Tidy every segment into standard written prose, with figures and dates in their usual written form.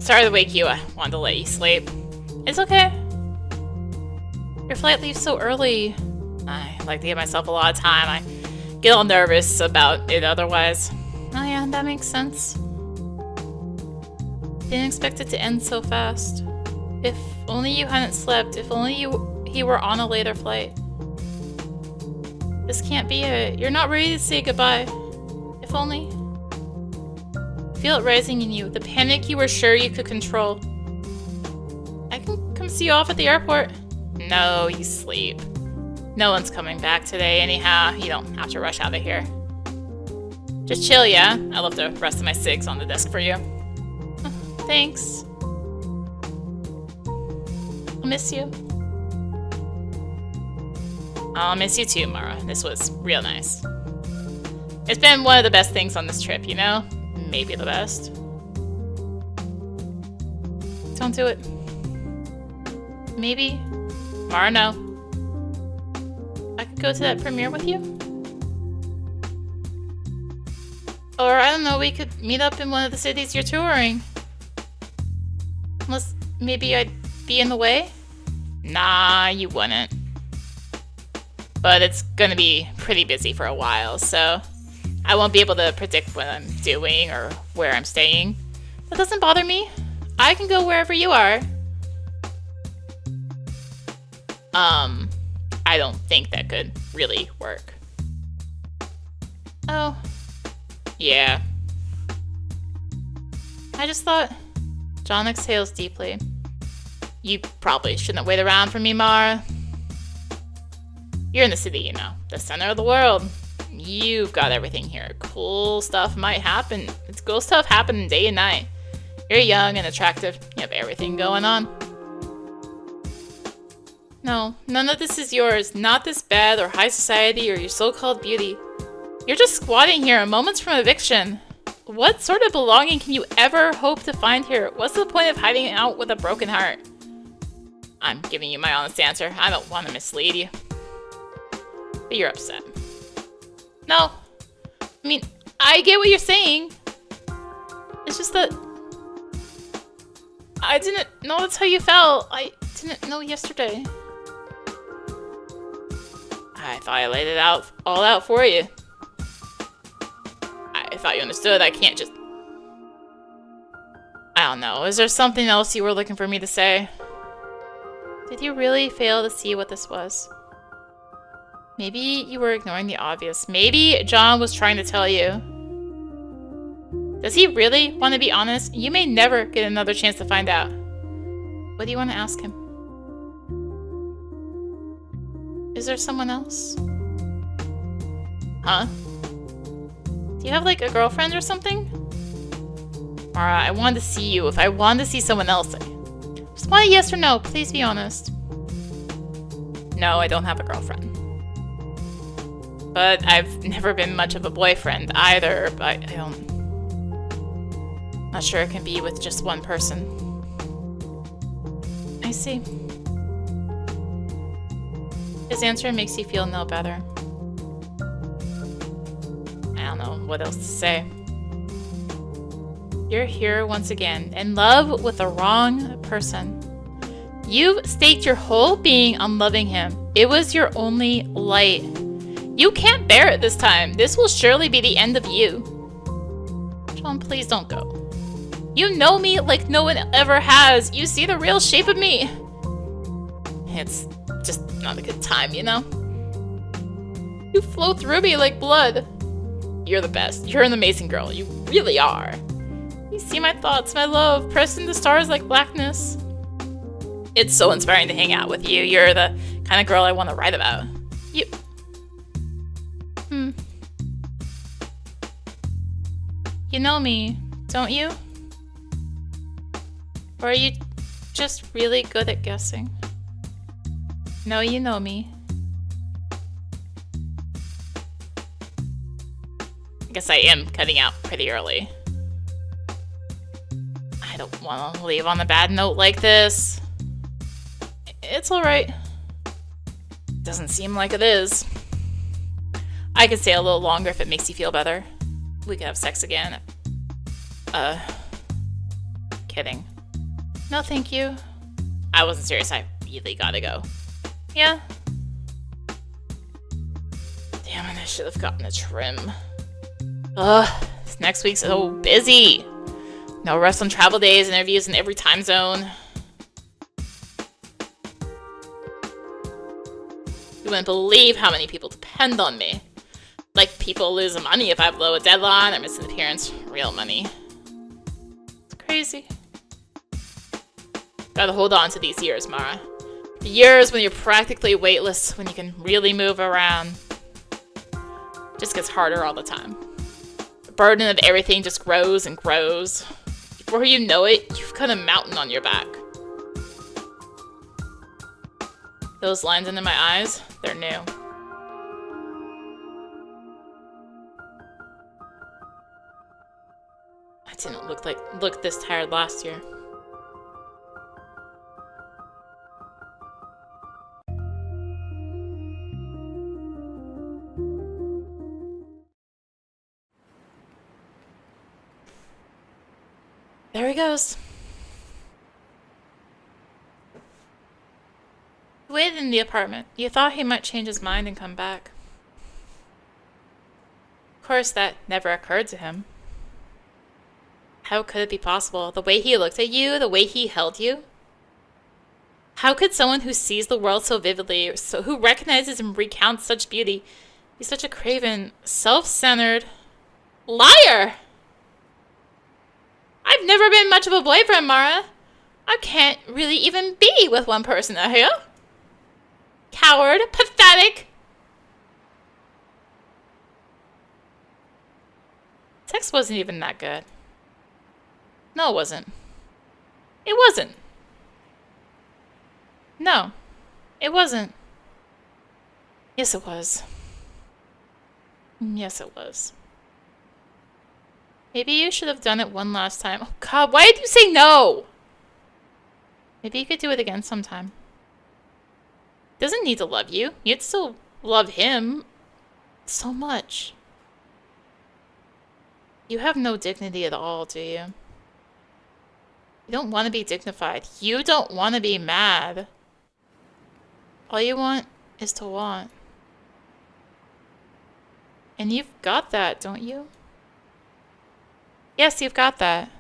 Sorry to wake you. I wanted to let you sleep. It's okay. Your flight leaves so early. I like to give myself a lot of time. I get all nervous about it otherwise. Oh yeah, that makes sense. Didn't expect it to end so fast. If only you hadn't slept. If only he were on a later flight. This can't be it. You're not ready to say goodbye. If only. Feel it rising in you. The panic you were sure you could control. I can come see you off at the airport. No, you sleep. No one's coming back today anyhow. You don't have to rush out of here. Just chill, yeah? I left the rest of my cigs on the desk for you. Thanks. I'll miss you. I'll miss you too, Mara. This was real nice. It's been one of the best things on this trip, you know? Maybe the best. Don't do it. Maybe. Mara, no. I could go to that premiere with you? Or, I don't know, we could meet up in one of the cities you're touring. Unless maybe I'd be in the way? Nah, you wouldn't. But it's gonna be pretty busy for a while, so I won't be able to predict what I'm doing or where I'm staying. That doesn't bother me. I can go wherever you are. I don't think that could really work. Oh. Yeah. I just thought... John exhales deeply. You probably shouldn't wait around for me, Mara. You're in the city, you know. The center of the world. You've got everything here. Cool stuff might happen. It's cool stuff happening day and night. You're young and attractive. You have everything going on. No, none of this is yours. Not this bed or high society or your so-called beauty. You're just squatting here, moments from eviction. What sort of belonging can you ever hope to find here? What's the point of hiding out with a broken heart? I'm giving you my honest answer. I don't want to mislead you. But you're upset. No. I mean, I get what you're saying. It's just that... I didn't know that's how you felt. I didn't know yesterday. I thought I laid it all out for you. I thought you understood. I can't just... I don't know. Is there something else you were looking for me to say? Did you really fail to see what this was? Maybe you were ignoring the obvious. Maybe John was trying to tell you. Does he really want to be honest? You may never get another chance to find out. What do you want to ask him? Is there someone else? Huh? Do you have like a girlfriend or something? Mara, I wanted to see you. If I wanted to see someone else, just want a yes or no. Please be honest. No, I don't have a girlfriend. But I've never been much of a boyfriend either, but I don't... Not sure it can be with just one person. I see. His answer makes you feel no better. I don't know what else to say. You're here once again, in love with the wrong person. You've staked your whole being on loving him. It was your only light. You can't bear it this time. This will surely be the end of you. John, please don't go. You know me like no one ever has. You see the real shape of me. It's just not a good time, you know? You flow through me like blood. You're the best. You're an amazing girl. You really are. You see my thoughts, my love, pressed into stars like blackness. It's so inspiring to hang out with you. You're the kind of girl I want to write about. You... You know me, don't you? Or are you just really good at guessing? No, you know me. I guess I am cutting out pretty early. I don't want to leave on a bad note like this. It's alright. Doesn't seem like it is. I could stay a little longer if it makes you feel better. We could have sex again. kidding. No, thank you. I wasn't serious. I really gotta go. Yeah. Damn it, I should have gotten a trim. Ugh, this next week's so busy. No rest on travel days, interviews in every time zone. You wouldn't believe how many people depend on me. Like, people lose money if I blow a deadline or miss an appearance. Real money. It's crazy. Gotta hold on to these years, Mara. The years when you're practically weightless, when you can really move around. Just gets harder all the time. The burden of everything just grows and grows. Before you know it, you've got a mountain on your back. Those lines under my eyes, they're new. I didn't look this tired last year. There he goes. He waited in the apartment. You thought he might change his mind and come back. Of course, that never occurred to him. How could it be possible? The way he looked at you, the way he held you? How could someone who sees the world so vividly, who recognizes and recounts such beauty, be such a craven, self-centered liar? I've never been much of a boyfriend, Mara. I can't really even be with one person out here. Coward. Pathetic. Sex wasn't even that good. No, it wasn't. It wasn't. No, it wasn't. Yes, it was. Yes, it was. Maybe you should have done it one last time. Oh God, why did you say no? Maybe you could do it again sometime. He doesn't need to love you. You'd still love him so much. You have no dignity at all, do you? You don't want to be dignified. You don't want to be mad. All you want is to want. And you've got that, don't you? Yes, you've got that.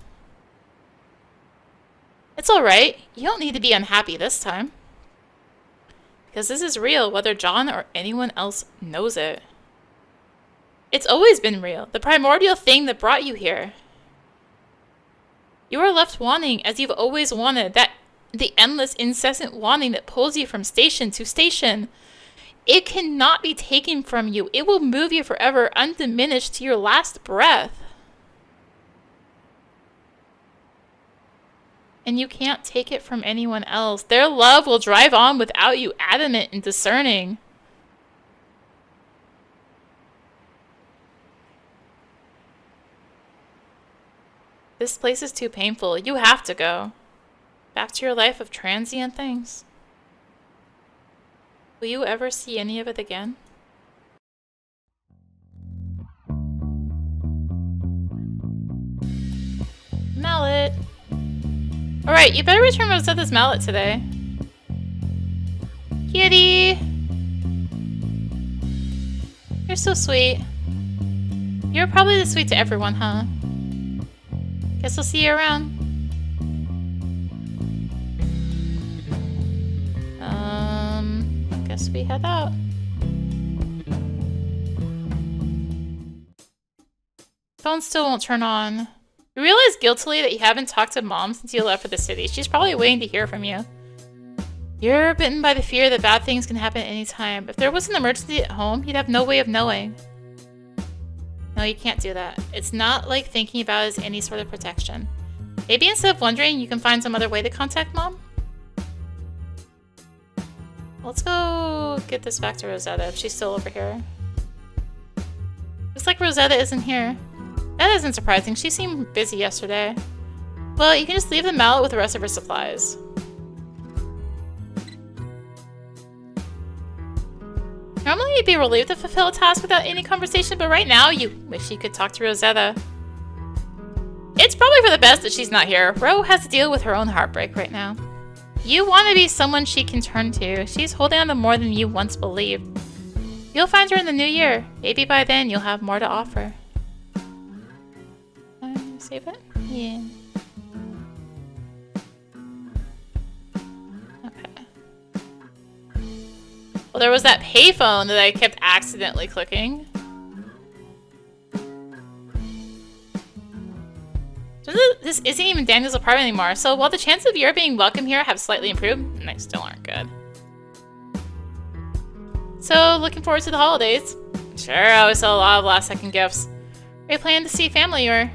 It's alright. You don't need to be unhappy this time. Because this is real, whether John or anyone else knows it. It's always been real. The primordial thing that brought you here. You are left wanting as you've always wanted. The endless, incessant wanting that pulls you from station to station. It cannot be taken from you. It will move you forever, undiminished to your last breath. And you can't take it from anyone else. Their love will drive on without you, adamant and discerning. This place is too painful. You have to go. Back to your life of transient things. Will you ever see any of it again? Mallet. Alright, you better return Rosetta's mallet today. Kitty! You're so sweet. You're probably this sweet to everyone, huh? Guess I'll see you around. Guess we head out. Phone still won't turn on. You realize guiltily that you haven't talked to Mom since you left for the city. She's probably waiting to hear from you. You're bitten by the fear that bad things can happen at any time. If there was an emergency at home, you'd have no way of knowing. No, you can't do that. It's not like thinking about it as any sort of protection. Maybe instead of wondering, you can find some other way to contact Mom? Let's go get this back to Rosetta if she's still over here. Looks like Rosetta isn't here. That isn't surprising. She seemed busy yesterday. Well, you can just leave the mallet with the rest of her supplies. Normally you'd be relieved to fulfill a task without any conversation, but right now you wish you could talk to Rosetta. It's probably for the best that she's not here. Ro has to deal with her own heartbreak right now. You want to be someone she can turn to. She's holding on to more than you once believed. You'll find her in the new year. Maybe by then you'll have more to offer. Save it? Yeah. Okay. Well, there was that payphone that I kept accidentally clicking. This isn't even Daniel's apartment anymore, so while the chances of your being welcome here have slightly improved, they still aren't good. So, looking forward to the holidays. Sure, I always sell a lot of last-second gifts. Are you planning to see family or...?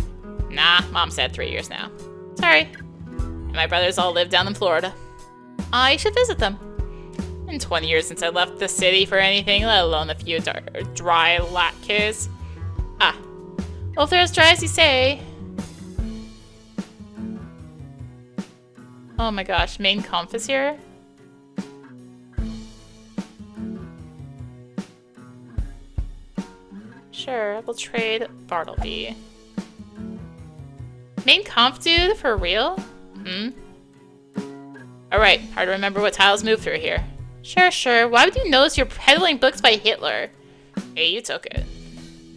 Nah, Mom said 3 years now. Sorry. And my brothers all live down in Florida. You should visit them. In 20 years since I left the city for anything, let alone a few dry lat kids. Well, if they're as dry as you say... Oh my gosh, main conf is here? Sure, we'll trade Bartleby. Main conf dude? For real? Alright, hard to remember what tiles move through here. Sure. Why would you notice you're peddling books by Hitler? Hey, you took it.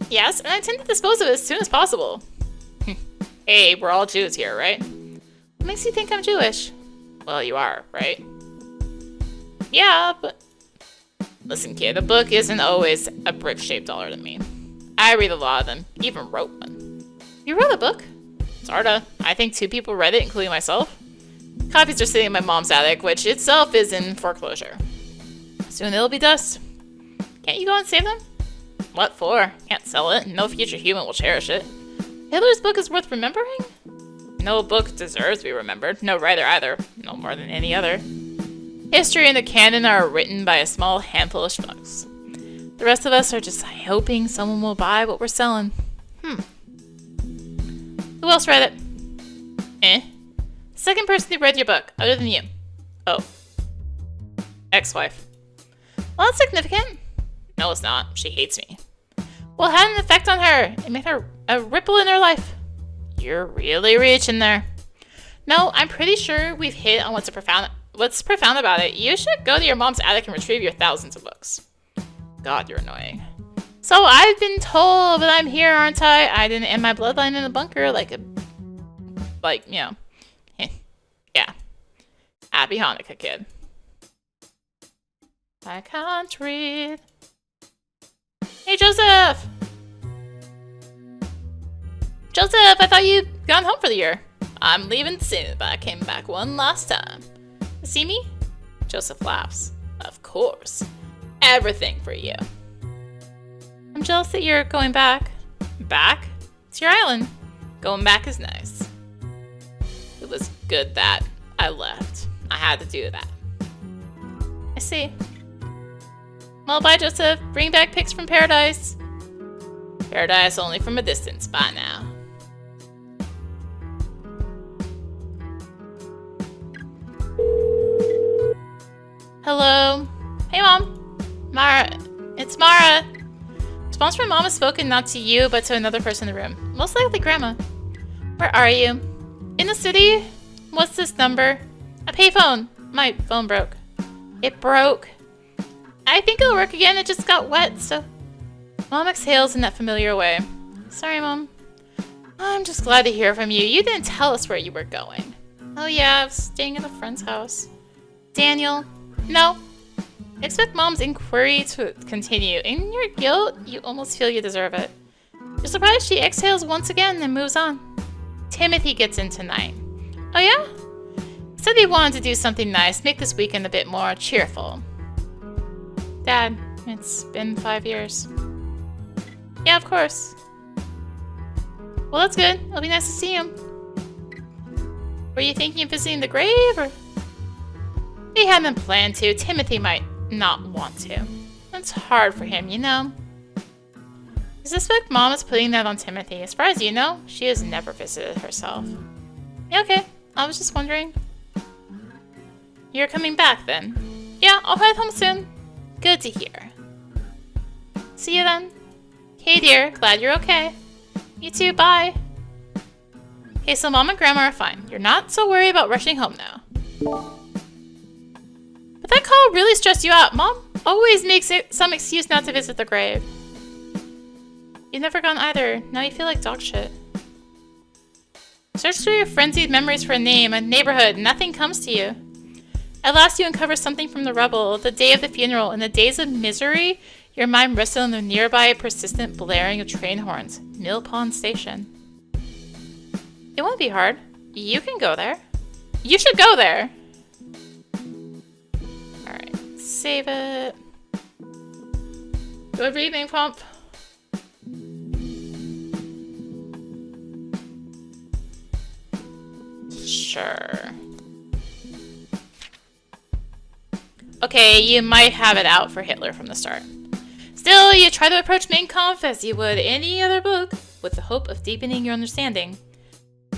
Yes, and I intend to dispose of it as soon as possible. Hey, we're all Jews here, right? What makes you think I'm Jewish? Well, you are, right? Yeah, but... Listen, kid, a book isn't always a brick-shaped dollar to me. I read a lot of them, even wrote one. You wrote a book? Sorta. I think 2 people read it, including myself. Copies are sitting in my mom's attic, which itself is in foreclosure. Soon it'll be dust. Can't you go and save them? What for? Can't sell it. No future human will cherish it. Hitler's book is worth remembering? No book deserves to be remembered. No writer either. No more than any other. History and the canon are written by a small handful of schmucks. The rest of us are just hoping someone will buy what we're selling. Who else read it? Second person who read your book, other than you. Oh. Ex-wife. Well, that's significant. No, it's not. She hates me. Well, it had an effect on her. It made her a ripple in her life. You're really reaching there. No, I'm pretty sure we've hit on what's profound about it. You should go to your mom's attic and retrieve your thousands of books. God, you're annoying. So I've been told that I'm here, aren't I? I didn't end my bloodline in a bunker yeah. Happy Hanukkah, kid. I can't read. Hey, Joseph! Joseph, I thought you'd gone home for the year. I'm leaving soon, but I came back one last time. See me? Joseph laughs. Of course. Everything for you. I'm jealous that you're going back. Back? It's your island. Going back is nice. It was good that I left. I had to do that. I see. Well, bye, Joseph. Bring back pics from paradise. Paradise only from a distance. Bye now. Hello. Hey, Mom. Mara. It's Mara. Response from Mom has spoken not to you, but to another person in the room. Most likely Grandma. Where are you? In the city? What's this number? A payphone. My phone broke. It broke. I think it'll work again. It just got wet, so... Mom exhales in that familiar way. Sorry, Mom. I'm just glad to hear from you. You didn't tell us where you were going. Oh yeah, I was staying at a friend's house. Daniel? No. Expect Mom's inquiry to continue. In your guilt, you almost feel you deserve it. You're surprised she exhales once again and moves on. Timothy gets in tonight. Oh yeah? Said he wanted to do something nice, make this weekend a bit more cheerful. Dad, it's been 5 years. Yeah, of course. Well, that's good. It'll be nice to see him. Were you thinking of visiting the grave, or...? We hadn't planned to. Timothy might not want to. It's hard for him, you know. I suspect Mom is putting that on Timothy. As far as you know, she has never visited herself. Yeah, okay. I was just wondering. You're coming back, then? Yeah, I'll head home soon. Good to hear. See you then. Okay, dear. Glad you're okay. You too. Bye. Okay, so Mom and Grandma are fine. You're not so worried about rushing home now. But that call really stressed you out. Mom always makes it some excuse not to visit the grave. You've never gone either. Now you feel like dog shit. Search through your frenzied memories for a name, a neighborhood. Nothing comes to you. At last you uncover something from the rubble. The day of the funeral. In the days of misery, your mind rested on the nearby persistent blaring of train horns. Mill Pond Station. It won't be hard. You can go there. You should go there. Alright, save it. Good breathing pump. Sure. Okay, you might have it out for Hitler from the start. Still, you try to approach Mein Kampf as you would any other book, with the hope of deepening your understanding.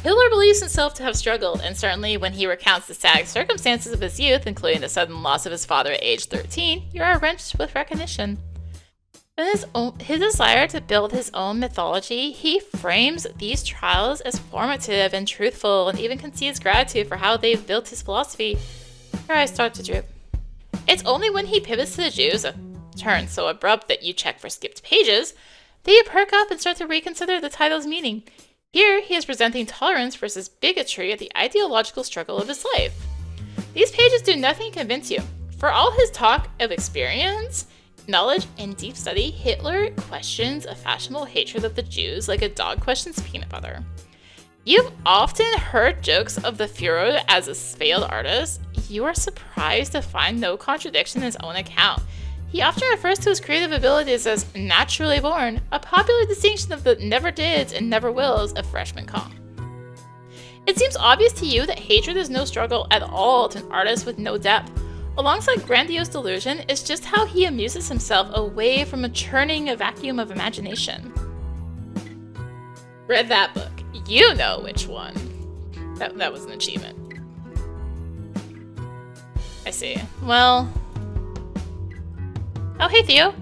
Hitler believes himself to have struggled, and certainly when he recounts the sad circumstances of his youth, including the sudden loss of his father at age 13, you are wrenched with recognition. In his desire to build his own mythology, he frames these trials as formative and truthful, and even concedes gratitude for how they've built his philosophy. Your eyes start to droop. It's only when he pivots to the Jews, a turn so abrupt that you check for skipped pages, that you perk up and start to reconsider the title's meaning. Here, he is presenting tolerance versus bigotry at the ideological struggle of his life. These pages do nothing to convince you. For all his talk of experience, knowledge, and deep study, Hitler questions a fashionable hatred of the Jews like a dog questions peanut butter. You've often heard jokes of the Führer as a failed artist. You are surprised to find no contradiction in his own account. He often refers to his creative abilities as naturally born, a popular distinction of the never dids and never wills of freshman comp. It seems obvious to you that hatred is no struggle at all to an artist with no depth. Alongside grandiose delusion is just how he amuses himself away from a churning vacuum of imagination. Read that book. You know which one. That was an achievement. I see. Well... Oh, hey, Theo.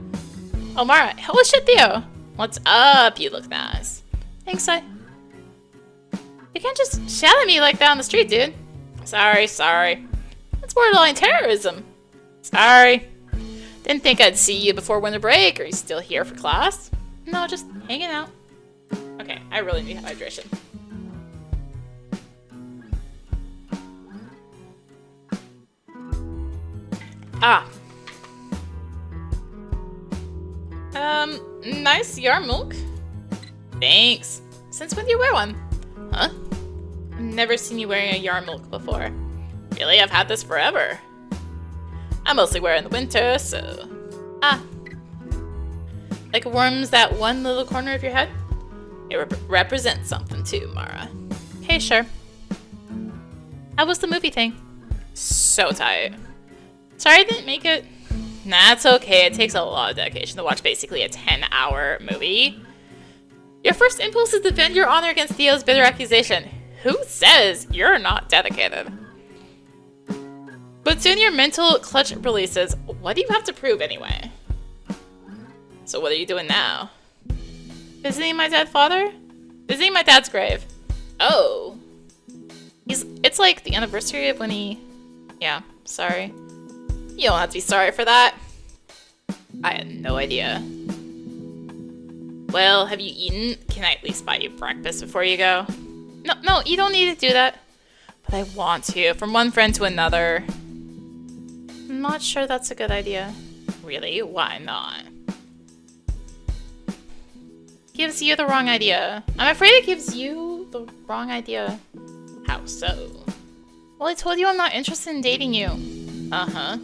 Oh, Mara. Holy shit, Theo. What's up? You look nice. Thanks, You can't just shout at me like that on the street, dude. Sorry. That's borderline terrorism. Sorry. Didn't think I'd see you before winter break. Are you still here for class? No, just hanging out. Okay, I really need hydration. Nice yarmulke. Thanks. Since when do you wear one? Huh? I've never seen you wearing a yarmulke before. Really? I've had this forever. I mostly wear it in the winter, so... Like it warms that one little corner of your head? It represents something too, Mara. Okay, sure. How was the movie thing? So tight. Sorry I didn't make it. Nah, it's okay. It takes a lot of dedication to watch basically a 10-hour movie. Your first impulse is to defend your honor against Theo's bitter accusation. Who says you're not dedicated? But soon your mental clutch releases. What do you have to prove anyway? So what are you doing now? Visiting my dead father? Visiting my dad's grave. Oh. It's like the anniversary of when he... Yeah, sorry. You don't have to be sorry for that. I had no idea. Well, have you eaten? Can I at least buy you breakfast before you go? No, you don't need to do that. But I want to, from one friend to another. I'm not sure that's a good idea. Really? Why not? Gives you the wrong idea. I'm afraid it gives you the wrong idea. How so? Well, I told you I'm not interested in dating you. Uh-huh.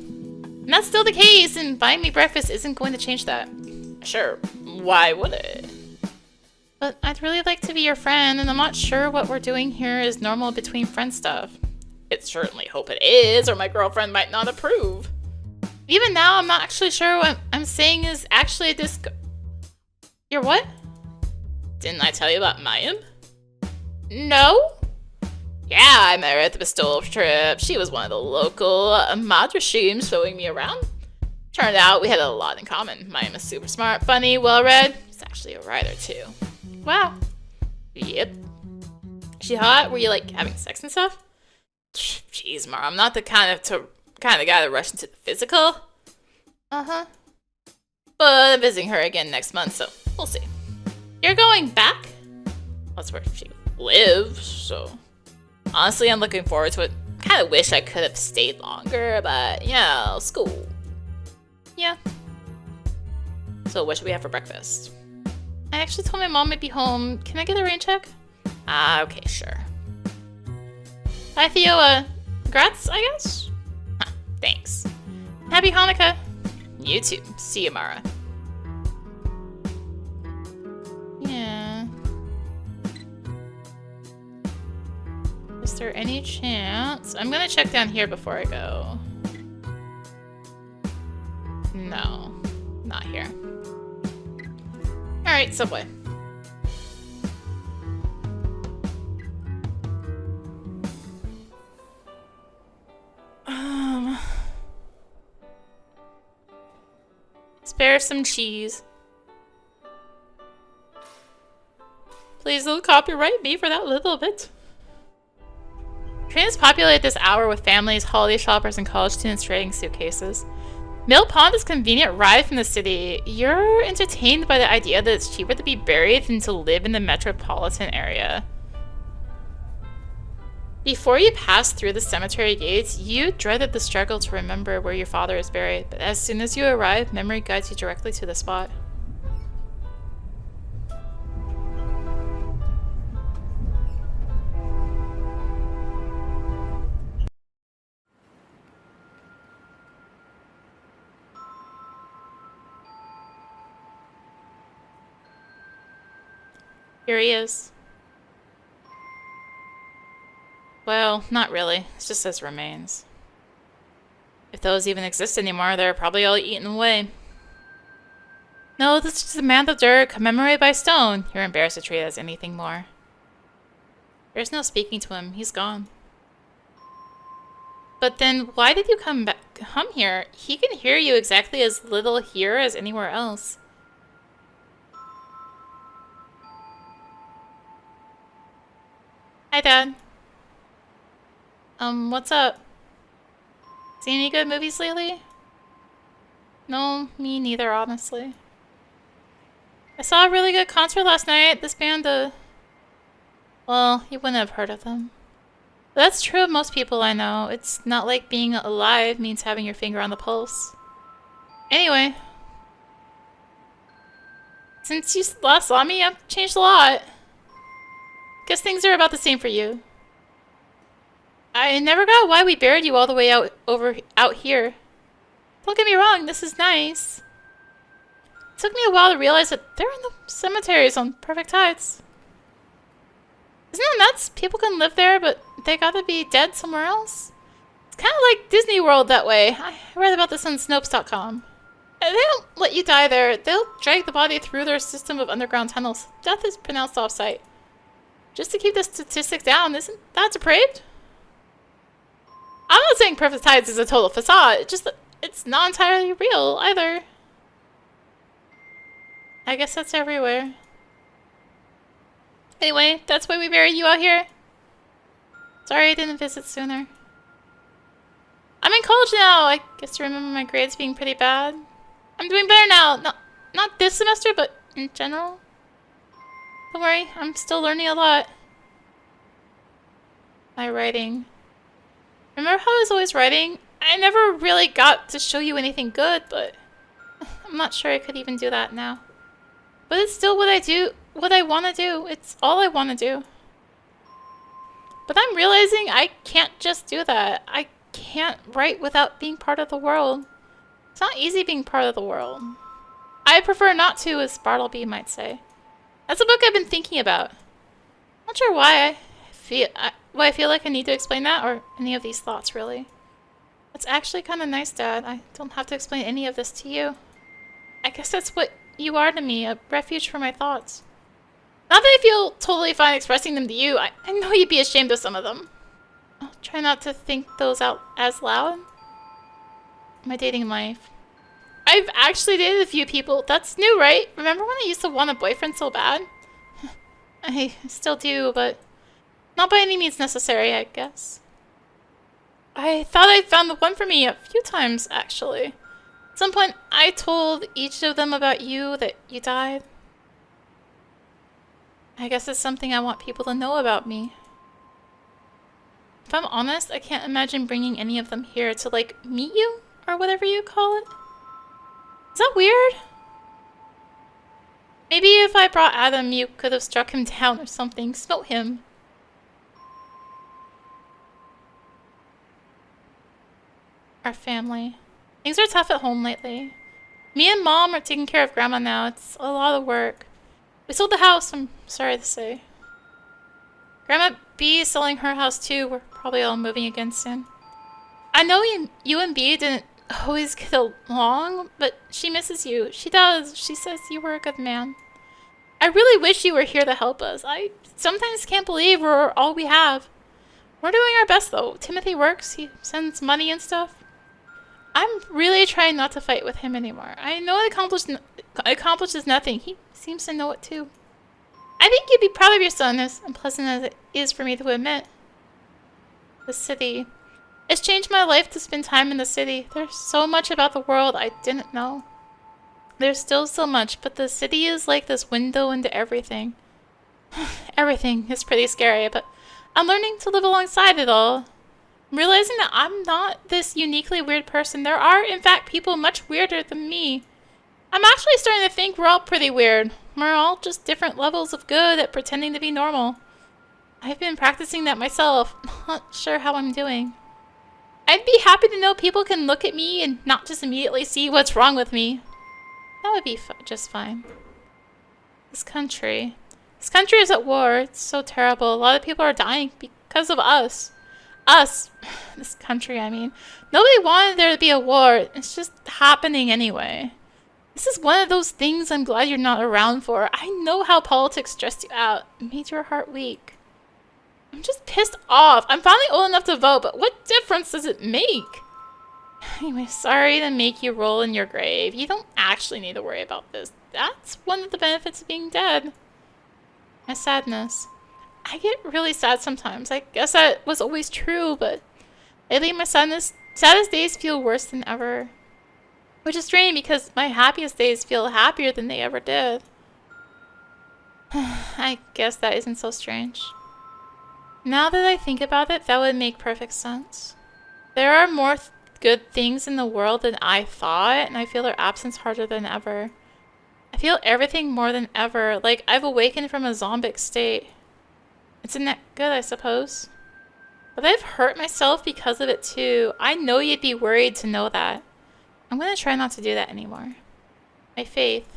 And that's still the case, and buying me breakfast isn't going to change that. Sure, why would it? But I'd really like to be your friend, and I'm not sure what we're doing here is normal between friend stuff. I certainly hope it is, or my girlfriend might not approve. Even now, I'm not actually sure what I'm saying is actually a disco... Your what? Didn't I tell you about Mayim? No? Yeah, I met her at the Bestowal trip. She was one of the local madrashim showing me around. Turned out we had a lot in common. Mayim is super smart, funny, well-read. She's actually a writer, too. Wow. Yep. She hot? Were you like having sex and stuff? Jeez, Mara, I'm not the kind of guy to rush into the physical. Uh-huh. But I'm visiting her again next month, so we'll see. You're going back? That's where she lives, so... Honestly, I'm looking forward to it. Kind of wish I could have stayed longer, but, yeah, school. Yeah. So what should we have for breakfast? I actually told my mom I'd be home. Can I get a rain check? Ah, okay, sure. Hi, Theo. Congrats, I guess? Huh, thanks. Happy Hanukkah. You too. See you, Mara. Yeah. Is there any chance? I'm gonna check down here before I go. No, not here. Alright, Subway. Spare some cheese. Please don't copyright me for that little bit. Train is popular at this hour with families, holiday shoppers, and college students trading suitcases. Mill Pond is a convenient ride from the city. You're entertained by the idea that it's cheaper to be buried than to live in the metropolitan area. Before you pass through the cemetery gates, you dreaded the struggle to remember where your father is buried, but as soon as you arrive, memory guides you directly to the spot. Here he is. Well, not really. It's just his remains. If those even exist anymore, they're probably all eaten away. No, this is just a mound of dirt commemorated by stone. You're embarrassed to treat it as anything more. There's no speaking to him. He's gone. But then, why did you come here? He can hear you exactly as little here as anywhere else. Hi, Dad. What's up? Seen any good movies lately? No, me neither, honestly. I saw a really good concert last night. This band, well, you wouldn't have heard of them. But that's true of most people I know. It's not like being alive means having your finger on the pulse. Anyway. Since you last saw me, I've changed a lot. Guess things are about the same for you. I never got why we buried you all the way out here. Don't get me wrong, this is nice. It took me a while to realize that they're in the cemeteries on perfect tides. Isn't that nuts? People can live there, but they gotta be dead somewhere else. It's kind of like Disney World that way. I read about this on Snopes.com. They don't let you die there. They'll drag the body through their system of underground tunnels. Death is pronounced off-site. Just to keep the statistic down, isn't that depraved? I'm not saying perfect tides is a total facade, it's just that it's not entirely real, either. I guess that's everywhere. Anyway, that's why we buried you out here. Sorry I didn't visit sooner. I'm in college now. I guess you remember my grades being pretty bad. I'm doing better now. Not this semester, but in general. Don't worry, I'm still learning a lot. My writing. Remember how I was always writing? I never really got to show you anything good, but I'm not sure I could even do that now. But it's still what I want to do. It's all I want to do. But I'm realizing I can't just do that. I can't write without being part of the world. It's not easy being part of the world. I prefer not to, as Bartleby might say. That's a book I've been thinking about. Not sure why I feel like I need to explain that, or any of these thoughts, really. It's actually kind of nice, Dad. I don't have to explain any of this to you. I guess that's what you are to me, a refuge for my thoughts. Not that I feel totally fine expressing them to you. I know you'd be ashamed of some of them. I'll try not to think those out as loud. My dating life. I've actually dated a few people. That's new, right? Remember when I used to want a boyfriend so bad? I still do, but Not by any means necessary, I guess. I thought I'd found the one for me a few times, actually. At some point, I told each of them about you, that you died. I guess it's something I want people to know about me. If I'm honest, I can't imagine bringing any of them here to, like, meet you? Or whatever you call it. Is that weird? Maybe if I brought Adam, you could have struck him down or something. Smote him. Our family. Things are tough at home lately. Me and Mom are taking care of Grandma now. It's a lot of work. We sold the house, I'm sorry to say. Grandma B is selling her house too. We're probably all moving again soon. I know you and B didn't always get along, but she misses you. She does. She says you were a good man. I really wish you were here to help us. I sometimes can't believe we're all we have. We're doing our best though. Timothy works. He sends money and stuff. I'm really trying not to fight with him anymore. I know it accomplishes nothing. He seems to know it too. I think you'd be proud of your son, as unpleasant as it is for me to admit. The city. It's changed my life to spend time in the city. There's so much about the world I didn't know. There's still so much, but the city is like this window into everything. Everything is pretty scary, but I'm learning to live alongside it all. I'm realizing that I'm not this uniquely weird person. There are, in fact, people much weirder than me. I'm actually starting to think we're all pretty weird. We're all just different levels of good at pretending to be normal. I've been practicing that myself. Not sure how I'm doing. I'd be happy to know people can look at me and not just immediately see what's wrong with me. That would be just fine. This country is at war. It's so terrible. A lot of people are dying because of us. Us. This country, I mean. Nobody wanted there to be a war. It's just happening anyway. This is one of those things I'm glad you're not around for. I know how politics stressed you out. It made your heart weak. I'm just pissed off. I'm finally old enough to vote, but what difference does it make? Anyway, sorry to make you roll in your grave. You don't actually need to worry about this. That's one of the benefits of being dead. My sadness. I get really sad sometimes. I guess that was always true, but lately my saddest days feel worse than ever. Which is strange because my happiest days feel happier than they ever did. I guess that isn't so strange. Now that I think about it, that would make perfect sense. There are more good things in the world than I thought, and I feel their absence harder than ever. I feel everything more than ever, like I've awakened from a zombic state. Isn't that good, I suppose? But I've hurt myself because of it too. I know you'd be worried to know that. I'm gonna try not to do that anymore. My faith.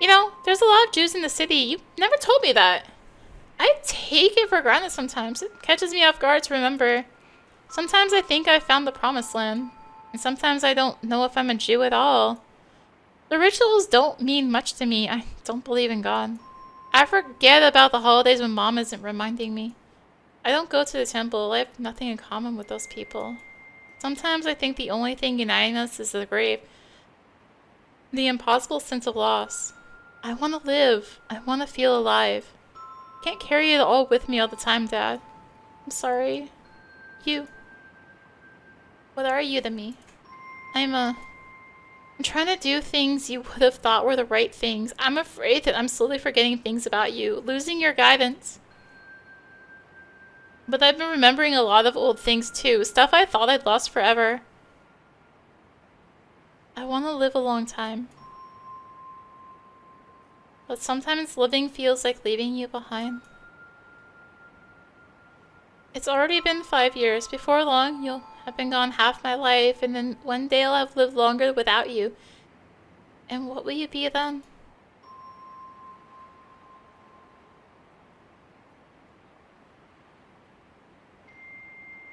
You know, there's a lot of Jews in the city. You never told me that. I take it for granted sometimes. It catches me off guard to remember. Sometimes I think I found the promised land. And sometimes I don't know if I'm a Jew at all. The rituals don't mean much to me. I don't believe in God. I forget about the holidays when Mom isn't reminding me. I don't go to the temple. I have nothing in common with those people. Sometimes I think the only thing uniting us is the grave. The impossible sense of loss. I want to live. I want to feel alive. I can't carry it all with me all the time, Dad. I'm sorry. You. What are you to me? I'm trying to do things you would have thought were the right things. I'm afraid that I'm slowly forgetting things about you, losing your guidance. But I've been remembering a lot of old things too, stuff I thought I'd lost forever. I want to live a long time. But sometimes living feels like leaving you behind. It's already been 5 years. Before long, you'll have been gone half my life, and then one day I'll have lived longer without you. And what will you be then?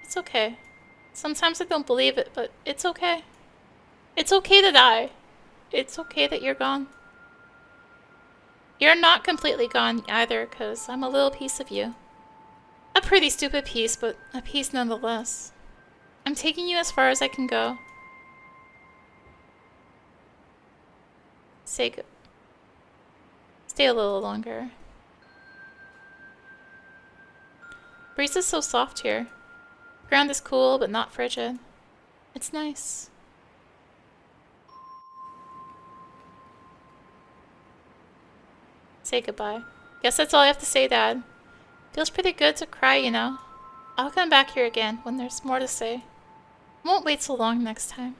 It's okay. Sometimes I don't believe it, but it's okay. It's okay to die. It's okay that you're gone. You're not completely gone either, 'cause I'm a little piece of you. A pretty stupid piece, but a piece nonetheless. I'm taking you as far as I can go. Stay a little longer. Breeze is so soft here. Ground is cool, but not frigid. It's nice. Say goodbye. Guess that's all I have to say, Dad. Feels pretty good to cry, you know. I'll come back here again when there's more to say. Won't wait so long next time.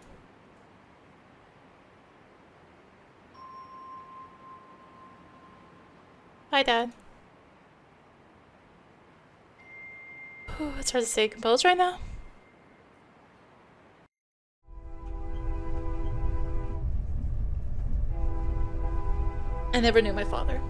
Bye, Dad. Whew, it's hard to stay composed right now. I never knew my father.